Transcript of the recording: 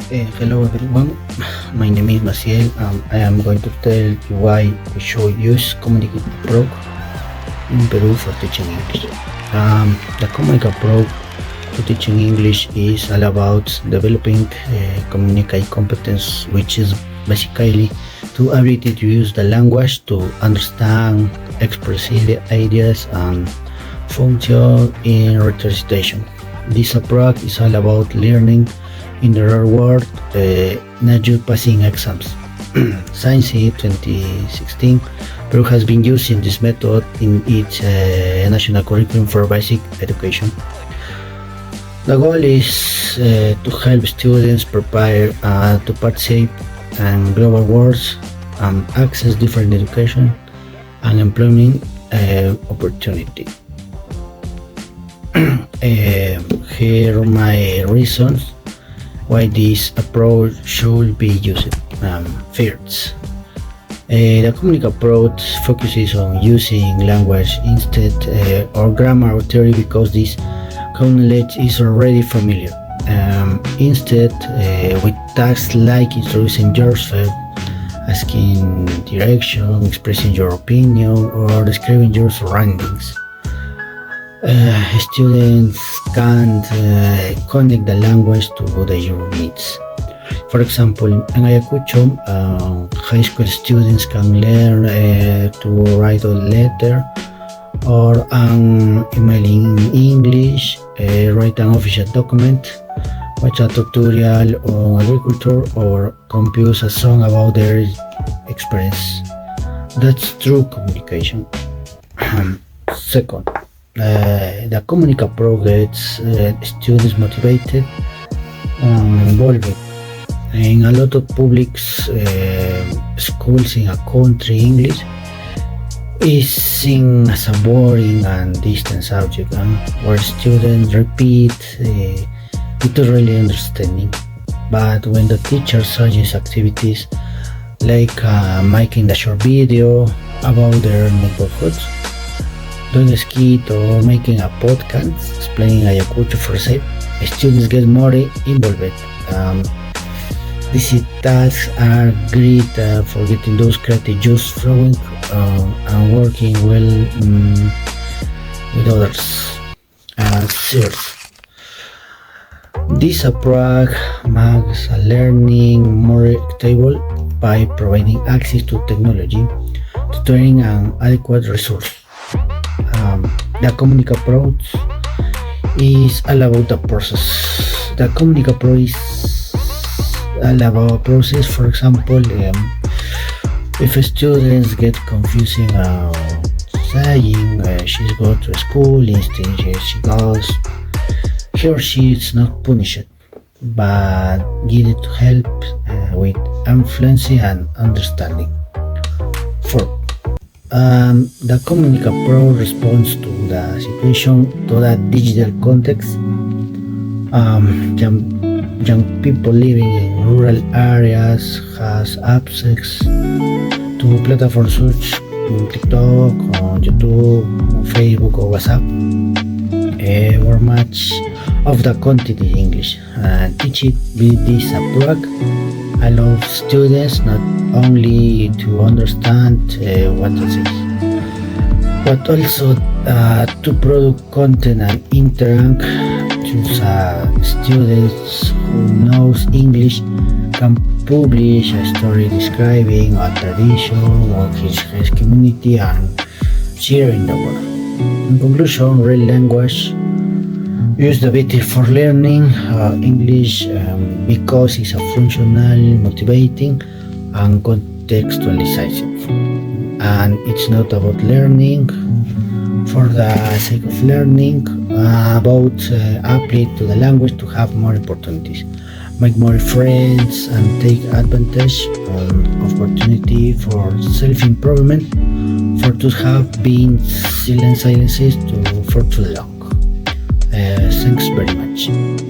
Hello everyone, my name is Maciel and I am going to tell you why we should use Comunicativo in Peru for teaching English. The Comunicativo to teaching English is all about developing communicate competence, which is basically the ability to use the language to understand, express ideas and function in written situation. This approach is all about learning in the real world, not just passing exams. Since 2016, Peru has been using this method in its national curriculum for basic education. The goal is to help students prepare to participate in global worlds and access different education and employment opportunity. Here are my reasons why this approach should be used. First, the Comunicativo approach focuses on using language instead or grammar or theory because this knowledge is already familiar. Instead, with tasks like introducing yourself, asking direction, expressing your opinion, or describing your surroundings. Students can connect the language to their needs. For example, in Ayacucho, high school students can learn to write a letter or an email in English, write an official document, watch a tutorial on agriculture, or compose a song about their experience. That's true communication. Second, the Comunicativo gets students motivated and involved. In a lot of public schools in a country, English is seen as a boring and distant subject, where students repeat without really understanding. But when the teacher suggests activities like making a short video about their neighborhoods, doing a skit or making a podcast explaining Ayacucho for safe, students get more involved. These tasks are great for getting those creative juice flowing and working well with others. Third, this approach makes learning more stable by providing access to technology, tutoring and adequate resources. The Comunicativo approach is all about the process. The Comunicativo approach is all about process. For example, if students get confusing saying she's go to school instead she goes, he or she is not punished, but needed to help with influence and understanding. Fourth, the Comunicativo responds to the situation, to that digital context. Young people living in rural areas has access to platforms such as TikTok, on YouTube, on Facebook or WhatsApp, where much of the content is English. Teaching with this approach allows students not only to understand what it is, but also to produce content and interact. Students who knows English can publish a story describing a tradition or his community and share in the world. In conclusion, real language use the ability for learning English because it's a functional, motivating and contextualizing. And it's not about learning for the sake of learning, about apply to the language to have more opportunities, make more friends and take advantage of opportunity for self-improvement, for to have been silenced for too long. Thanks very much.